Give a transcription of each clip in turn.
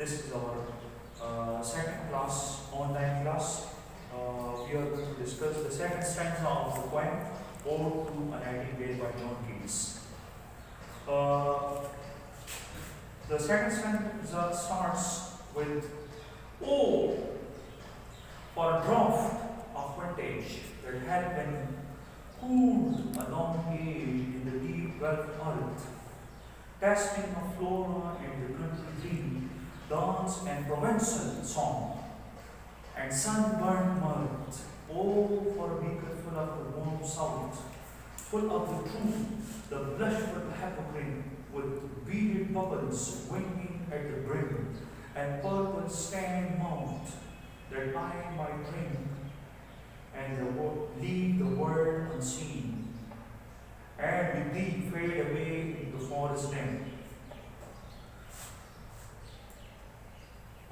This is our second class, online class. We are going to discuss the second stanza of the poem Ode to a Nightingale by John Keats. The second stanza starts with, "Oh, for a draught of vintage that had been cooled a long age in the deep wet earth, casting a flora in the country dream, dance and Provençal song, and sunburned mirth, oh, for a beaker full of the warm south, full of the truth, the blushful hypocrite, with beaded bubbles winging at the brim, and purple stained mouth, that I might drink, and leave the world unseen, and with thee fade away in the forest dim."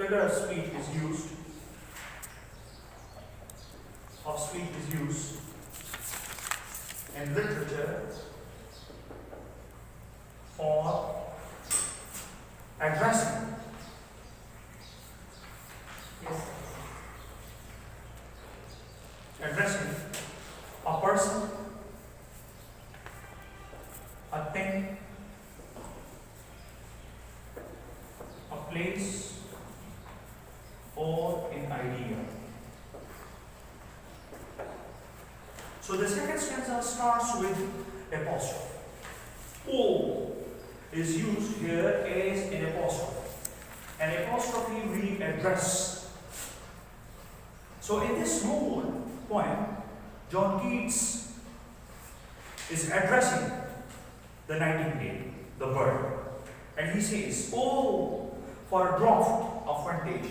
figure of speech is used in literature for addressing a person, a thing, a place, or an idea. So the second stanza starts with apostrophe. O is used here as an apostrophe. An apostrophe we address. So in this whole poem, John Keats is addressing the nightingale, the bird, and he says, "Oh, for a draught of vintage."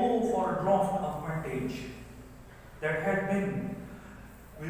"Oh, for a draught of vintage that had been,"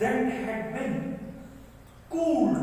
that had been cooled,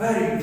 buried,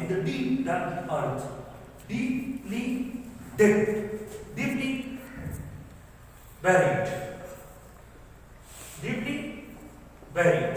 in the deep damp earth, deeply deeply buried. Deeply buried.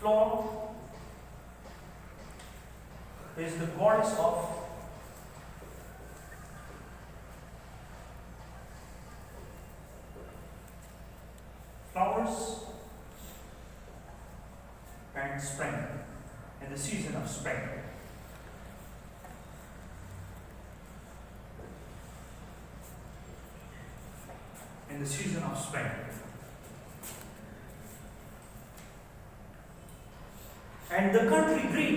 Flora is the goddess of flowers and spring, in the season of spring. In the season of spring. And the country green.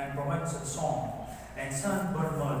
and romance and song and sunburned mud,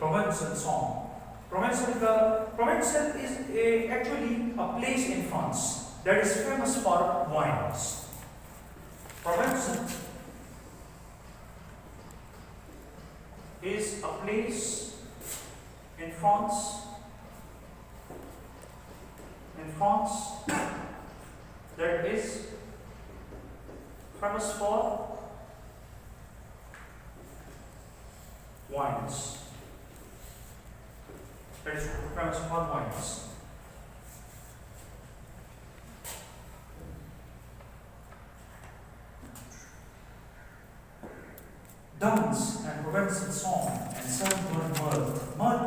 Provençal song, Provençal is actually a place in France that is famous for wines. Provençal is a place in France that is famous for wines. That is famous for wines. Dance and Provençal song and sunburned mud. Mud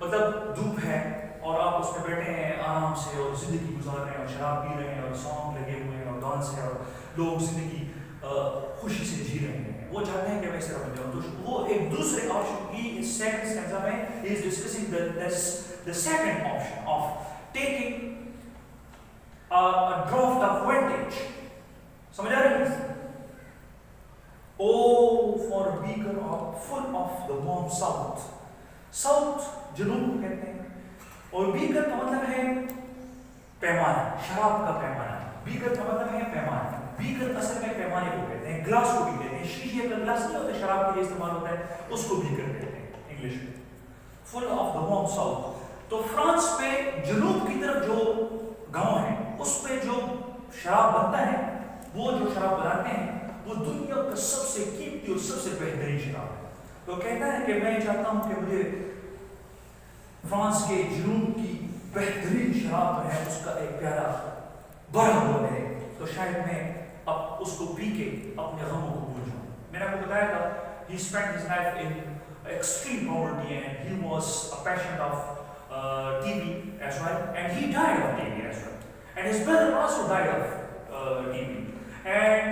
مطلب دھوپ ہے اور آپ اس میں بیٹھے ہیں آرام سے اور زندگی گزار رہے ہیں اور شراب پی رہے ہیں اور سانگ لگے ہوئے ہیں اور ڈانس ہے اور لوگ زندگی خوشی سے جی رہے ہیں. وہ چاہتے ہیں کہ میں اس طرح بن جاؤں. تو وہ ایک دوسرے آپشن کی اس سیکنڈ اسٹینزا میں he is discussing the second option of taking a draught of vintage. سمجھ آ رہی ہے؟ Oh, for a beaker full of the warm south. South جنوب کو کہتے ہیں اور بیکر کا مطلب ہے پیمانہ, شراب کا پیمانہ. بیکر کا مطلب ہے پیمانہ. بیکر اصل میں پیمانے کو کہتے ہیں, گلاس کو بھی کہتے ہیں. شیشے کا گلاس نہیں ہوتا شراب کے لیے استعمال ہوتا ہے, اس کو بیکر کہتے ہیں انگلش میں. Full of the warm south. تو فرانس میں جنوب کی طرف جو گاؤں ہے اس پہ جو شراب بنتا ہے, وہ جو شراب بناتے ہیں وہ دنیا کا سب سے قیمتی اور سب سے بہترین شراب ہے. تو کہتا ہے کہ میں چاہتا ہوں کہ مجھے فرانس کے جنوب کی بہترین شراب ہے اس کا ایک پیالہ بڑا ہوا ملے تو شاید میں اب اس کو پی کے اپنے غموں کو بھول جاؤں. میں نے آپ کو بتایا تھا he spent his life in extreme poverty and he was a patient of TB as well, and he died of TB as well, and his brother also died of TB, and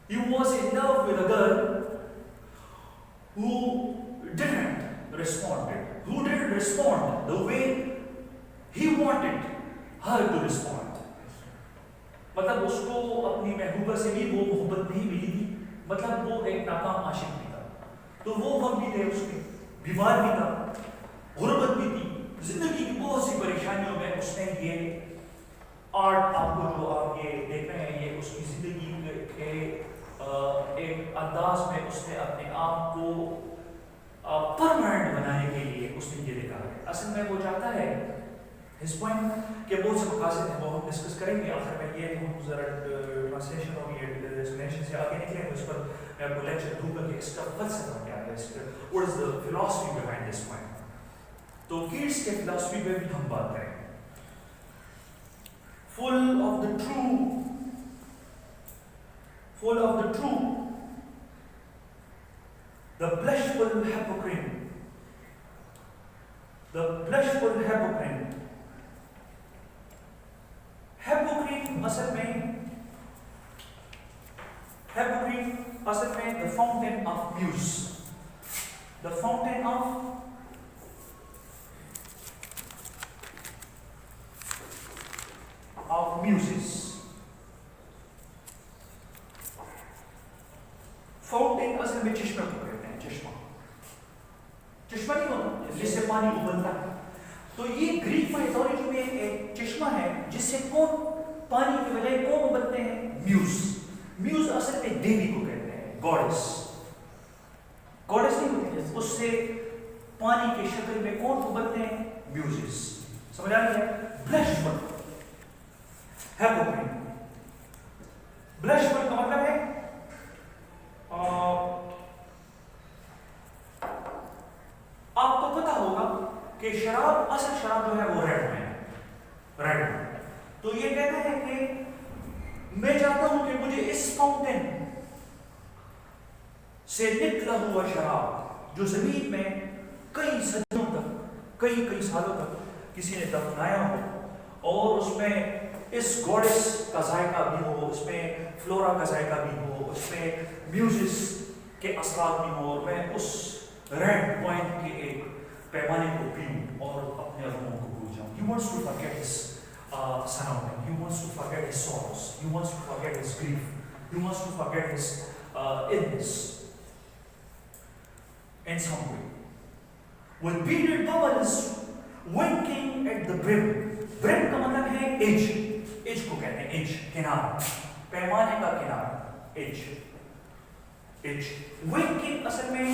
he was in love with a girl who didn't respond the way he wanted her to respond. مطلب اس کو اپنی محبوبہ سے بھی وہ محبت نہیں ملی تھی, مطلب وہ ایک ناکام عاشق بھی تھا. تو وہ غم بھی تھے اس کے, بیمار بھی تھا, غربت بھی تھی, زندگی کی بہت سی پریشانیوں میں اس نے یہ آرٹ, آپ کو جو آپ یہ دیکھ رہے ہیں, یہ اس کی زندگی کے ایک انداز میں اس نے اپنے آپ کو پرماننٹ بنانے کے لیے اس نے یہ لکھا ہے. اصل میں وہ چاہتا ہے اس پوائنٹ کہ بہت سے مقاصد ہیں, وہ ہم ڈسکس کریں گے آخر میں. یہ ہم ذرا ٹرانسلیشن اور یہ ایکسپلینیشن سے آگے نکلیں گے, اس پر میں آپ کو لیکچر دوں گا کہ اس کا فلسفہ کیا ہے, اس کا what is the philosophy behind this point. تو کیٹس کے فلسفی پہ بھی ہم بات کریں گے. full of the true, the blushful hypocrite. Hypocrite اصل میں the fountain of muse. The fountain of muses. Fountain اصل میں چشمہ کو کہتے ہیں. چشمہ نہیں ہوتا جس سے پانی ابلتا ہے. تو یہ گریک مائتھولوجی میں ایک چشمہ ہے جس سے پانی کے بجائے کون ابلتے ہیں؟ میوز اصل میں دیوی کو کہتے ہیں, گاڈس نہیں ہوتی, اس سے پانی کی شکل میں کون ابلتے ہیں؟ میوزز. سمجھ آ رہی ہے؟ بلشفل hypocrite. بلشفل کا مطلب ہے آپ کو پتا ہوگا کہ شراب, اصل شراب جو ہے وہ ریڈ. تو یہ کہتا ہے کہ میں چاہتا ہوں کہ مجھے اس فاؤنٹین سے نکلا ہوا شراب جو زمین میں کئی صدیوں تک, کئی سالوں تک کسی نے دفنایا ہو, اور اس میں اس گوڈس کا ذائقہ بھی ہو, اس میں فلورا کا ذائقہ بھی ہو, اس میں میوزس کے اثرات بھی ہو, اور میں اس ریڈ وائن کے ایک پیمانے کو پیوں اور اپنے غموں کو بھول جاؤں. He wants to forget his surrounding. He wants to forget his sorrows. He wants to forget his grief. He wants to forget his illness in some way. With bearded bubbles winking at the brim. Brim کا مطلب ہے edge. Edge کو کہتے ہیں edge, کنارہ, پیمانے کا کنارہ, edge. Winking اصل میں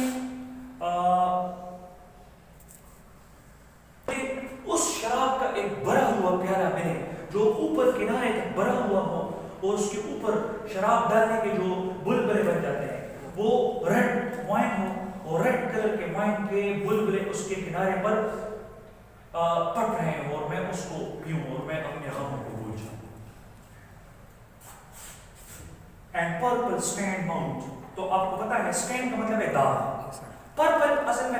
اس شراب کا ایک بھرا ہوا پیالہ ملے جو اوپر کنارے تک بھرا ہوا ہو, اور اس کے اوپر شراب ڈالنے کے جو بلبلے بن جاتے ہیں وہ ریڈ وائن ہو, اور ریڈ کلر کے وائن کے بلبلے اس کے کنارے پر پٹ رہے ہیں, اور میں اس کو پیوں اور میں اپنے غموں کو بھول جاؤں. And purple stand Mount. تو آپ کو پتا ہے اسٹینڈ کا مطلب ہے داغ. پرپل اصل میں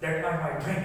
That I might drink,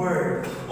world,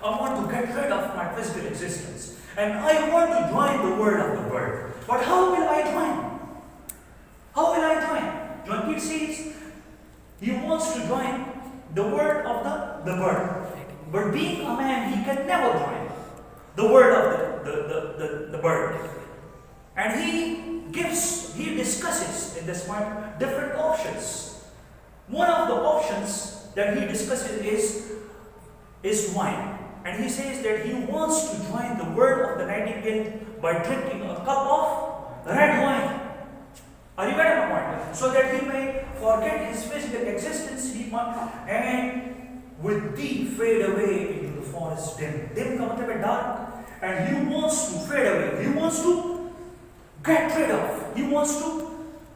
I want to get rid of my physical existence and I want to join the world of the bird. But how will I join? How will I join? John Keats says he wants to join the world of the bird. But being a man, he can never join the world of the bird. And he discusses in this point different options. One of the options that he discusses is wine. And he says that he wants to join the world of the nightingale by drinking a cup of red wine. Are you getting my point? So that he may forget his physical existence, and with thee fade away into the forest dim. Dim ka matlab hai dark. And he wants to fade away. He wants to get rid of. He wants to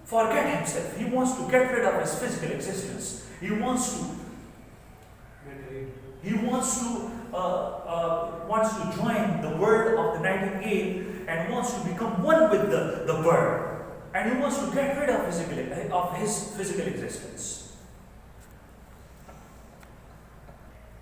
forget himself. He wants to get rid of his physical existence. He wants to join the world of the nightingale and wants to become one with the bird. And he wants to get rid of his physical existence.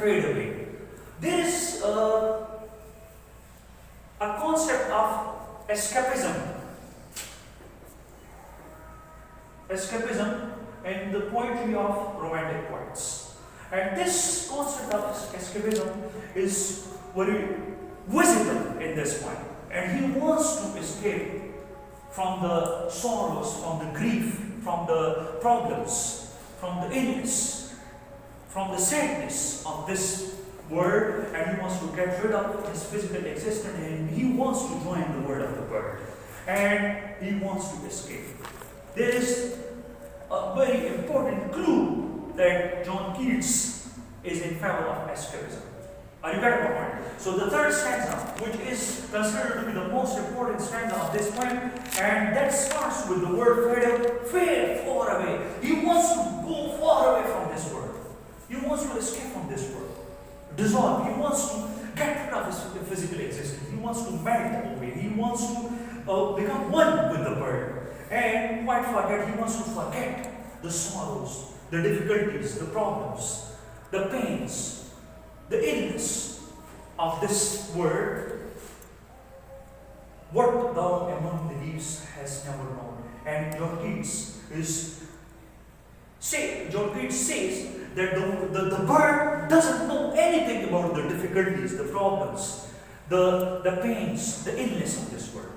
fade away. There is a concept of escapism in the poetry of romantic poets. And this concept of escapism is very visible in this point. And he wants to escape from the sorrows, from the grief, from the problems, from the illness, from the sadness of this world, and he wants to get rid of his physical existence, and he wants to join the world of the bird, and he wants to escape. There is a very important clue that John Keats is in favor of escapism. Are you getting my point? So the third stanza, which is considered to be the most important stanza of this poem, and that starts with the word fade far away. He wants to go far away from this world. He wants to escape from this world. Dissolve. He wants to get rid of his physical existence. He wants to melt away. He wants to become one with the bird. And quite forget, he wants to forget the sorrows, the difficulties, the problems, the pains, the illness of this world. What thou among the leaves hast never known. And John Keats says that the bird doesn't know anything about the difficulties, the problems, the pains, the illness of this world.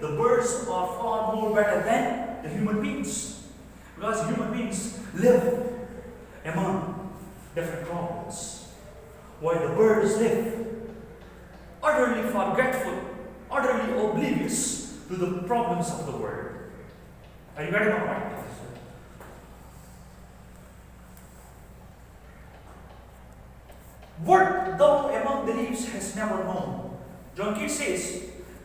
the birds are far more better than the human beings, because human beings live among different problems, while the birds live utterly forgetful, utterly oblivious to the problems of the world. Are you getting my point? What thou among the leaves has never known. John Keats says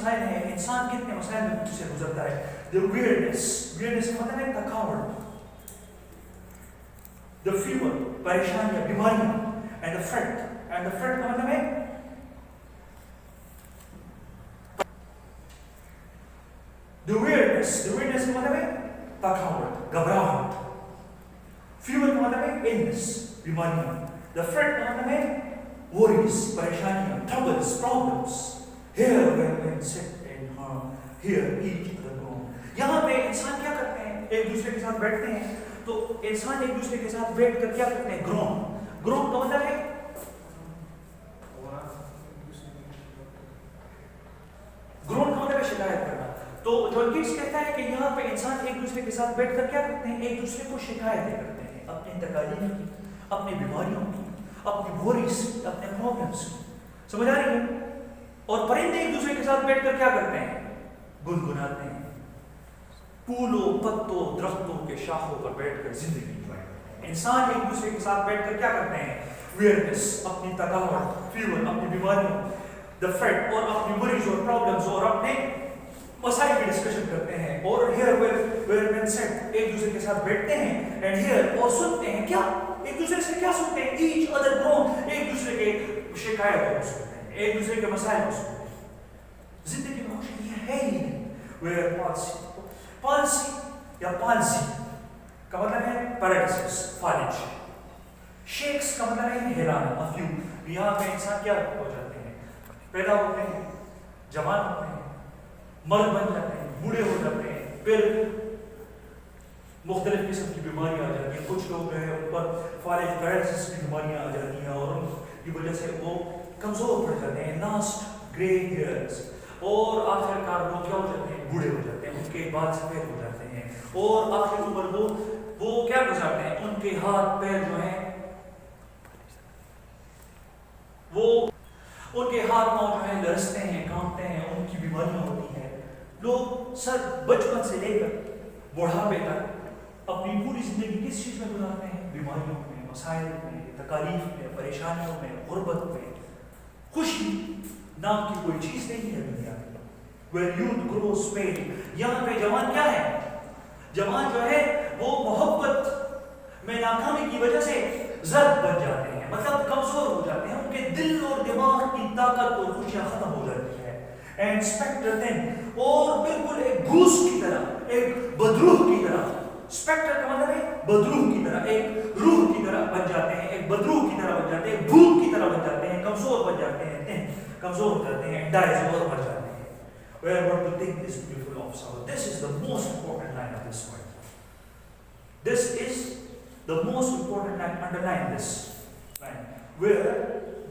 مسائل ہیں, انسان کتنے مسائل میں سے گزرتا ہے. The weirdness کا مطلب ہے تھکاوٹ, the fever پریشانیاں, بیماریاں, and the fret کا مطلب ہے the weirdness کا مطلب ہے تھکاوٹ, گھبراہٹ. fever کا مطلب ہے illness, بیماریاں. the fret کا مطلب ہے worries, پریشانیاں, troubles, problems. Here when sit and hear each other groan. یہاں پہ انسان کیا کرتے ہیں, ایک دوسرے کے ساتھ بیٹھتے ہیں, تو انسان ایک دوسرے کے ساتھ بیٹھ کر کیا کرتے ہیں, گرون کا مطلب ہے شکایت کرنا. تو جان کیٹس کہتا ہے کہ یہاں پہ انسان ایک دوسرے کے ساتھ بیٹھ کر کیا کرتے ہیں, ایک دوسرے کو شکایتیں کرتے ہیں, اپنی تکالیف کی, اپنی بیماریوں کی, اپنی worries کی, اپنے problems کی. سمجھ آ رہی ہے؟ اور پرندے ایک دوسرے کے ساتھ بیٹھ کر کیا کرتے ہیں, گنگناتے ہیں. پھولوں, پتوں, درختوں کے شاخوں پر بیٹھ کر زندگی انجوائے کرتے ہیں. انسان ایک دوسرے کے ساتھ بیٹھ کر کیا کرتے ہیں, ویئرنس, اپنی تکاوٹ, فیور, اپنی بیماریوں, the fret, اور اپنی worries اور problems اور اپنے مسائل کی ڈسکشن کرتے ہیں. اور here where men sit, ایک دوسرے کے ساتھ بیٹھتے ہیں, and here, اور سنتے ہیں کیا, ایک دوسرے سے کیا سنتے ہیں, each other groan, ایک دوسرے کے شکایتوں کو سنتے ہیں, ایک دوسرے کے مسائل کو سنتے ہیں. زندگی میں خوشی یہ ہے ہی نہیں. where palsy یا palsy کا مطلب ہے paralysis, فالج. shakes کا مطلب ہے ہلانا, a few. یہاں پہ انسان کیا ہو جاتے ہیں, پیدا ہوتے ہیں, جوان ہوتے ہیں, مرد بن جاتے ہیں, بوڑھے ہو جاتے ہیں, پھر مختلف قسم کی بیماریاں آ جاتی ہیں. کچھ لوگ جو ہے ان پر فالج, پیرالسس کی بیماریاں آ جاتی ہیں, اور ان کی وجہ سے وہ کمزور پڑ جاتے ہیں, لاسٹ گرے ہیئرس, اور آخر کار وہ کیا ہو جاتے ہیں, بوڑھے ہو جاتے ہیں, ان کے بال سفید ہو جاتے ہیں, اور آخر عمر وہ کیا گزارتے ہیں, ان کے ہاتھ پیر جو ہیں وہ ان کے ہاتھ پاؤں جو ہیں لرزتے ہیں, کانپتے ہیں, ان کی بیماریاں ہوتی ہیں. لوگ سر بچپن سے لے کر بڑھاپے تک اپنی پوری زندگی کس چیز میں گزارتے ہیں, بیماریوں میں, مسائل میں, تکالیف میں, پریشانیوں میں, غربت میں. خوشی نام کی کوئی چیز نہیں ہے دنیا میں. where youth grows pale, یہاں پہ جوان کیا ہے, جوان جو ہے وہ محبت میں ناکامی کی وجہ سے زرد بن جاتے ہیں, مطلب کمزور ہو جاتے ہیں, ان کے دل اور دماغ کی طاقت اور خوشیاں ختم ہو جاتی ہے. اینڈ اسپیکٹر دین, اور بالکل ایک گھوس کی طرح, ایک بدروح کی طرح. اسپیکٹر کا مطلب ہے بدروح کی طرح, ایک روح کی طرح بن جاتے ہیں, ایک بدروح کی طرح بن جاتے ہیں, ایک بھوت کی طرح بن جاتے ہیں, کمزور بن جاتے ہیں, کمزور ہو جاتے ہیں, ڈائز اور مر جاتے ہیں. Where what to think is beautiful of sorrow. This is the most important line of this word. This is the most important line. Underline this line. Where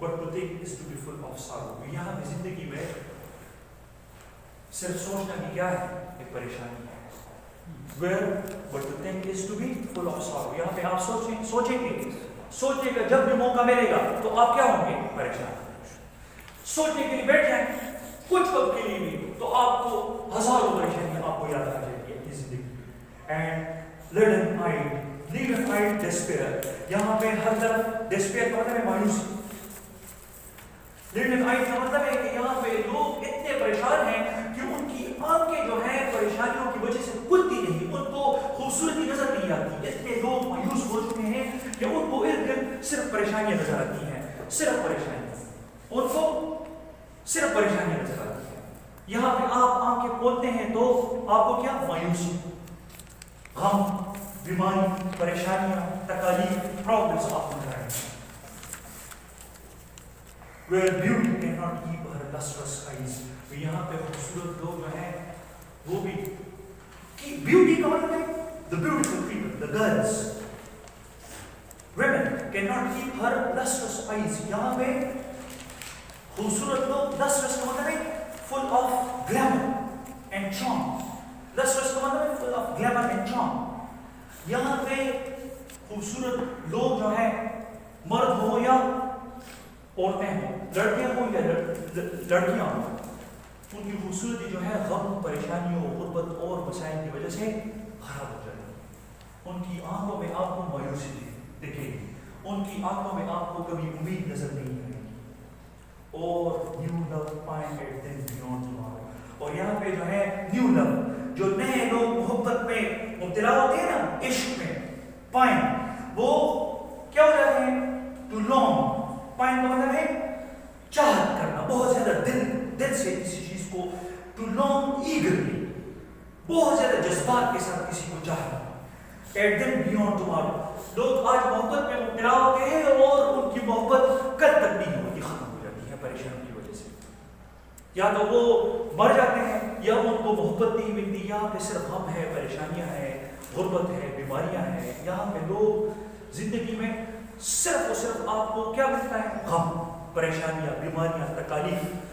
what to think is to be full of sorrow. یہاں پہ زندگی میں صرف سوچنا بھی کیا ہے, ایک پریشانی ہے. Where what to think is to be full of sorrow. یہاں پہ آپ سوچیں گے جب بھی موقع ملے گا تو آپ کیا ہوں گے, پریشان. سوچنے کے لیے بیٹھ جائیں کچھ وقت کے لیے بھی تو آپ کو ہزاروں پریشانیاں آپ کو یاد آ جائے گی اپنی زندگی. اینڈ لیڈن آئیڈ ڈسپیئر, یہاں پہ ہر طرف ڈسپیئر کا مطلب ہے مایوسی. لیڈن آئیڈ کا مطلب ہے کہ یہاں پہ لوگ اتنے پریشان ہیں کہ ان کی آنکھیں جو ہیں پریشانیوں کی وجہ سے کھلتی نہیں, ان کو خوبصورتی نظر نہیں آتی. اتنے لوگ مایوس ہو چکے ہیں کہ ان کو ارد گرد صرف پریشانیاں نظر آتی ہیں, صرف پریشانیاں, ان کو صرف پریشانیاں نظر آتی ہیں. یہاں پہ آپ آنکھیں کھولتے ہیں تو آپ کو کیا, مایوسی, غم, بیماری, پریشانیاں, تکالیف, پرابلمس آپ نظر آئیں گے. Where beauty cannot keep her lustrous eyes. یہاں پہ خوبصورت لوگ جو ہیں وہ بھی بیوٹی کا مطلب ہے the beautiful people, the girls, women cannot keep her lustrous eyes. یہاں پہ خوبصورت لوگ, lustrous کا مطلب ہے full of glamour and charm. lustrous کا مطلب ہے full of glamour and charm. یہاں پہ خوبصورت لوگ جو ہیں, مرد ہو یا عورتیں ہوں, لڑکیاں ہوں یا لڑکیاں ہوں, ان کی خوبصورتی جو ہے غم, پریشانیوں, غربت اور مسائل کی وجہ سے خراب ہو جاتی ہے. ان کی آنکھوں میں آپ کو مایوسی دکھے گی, ان کی آنکھوں میں آپ کو کبھی امید نظر نہیں آئے گی. اور you love find it then beyond tomorrow. کہ جو ہے نیو لو، جو نئے لوگ محبت میں مبتلا ہوتے ہیں نا، عشق میں، پائن، وہ کیا ہو جاتے ہیں؟ ٹو لانگ، پائن کا مطلب ہے چاہت کرنا، بہت زیادہ دل سے کسی چیز کو، ٹو لانگ ایگرلی، بہت زیادہ جذبات کے ساتھ کسی کو چاہنا. ایٹ دم بیونڈ ٹمارو، لوگ آج محبت میں مبتلا ہوتے ہیں اور ان کی محبت کل تک نہیں ہوتی، ختم ہو جاتی ہے پریشانی کی وجہ سے. یا تو وہ مر جاتے ہیں، یا ان کو محبت نہیں ملتی، یا پہ صرف غم ہے، پریشانیاں ہیں، غربت ہے، بیماریاں ہیں. یہاں پہ لوگ زندگی میں صرف اور صرف آپ کو کیا ملتا ہے؟ غم، پریشانیاں، بیماریاں، تکالیف.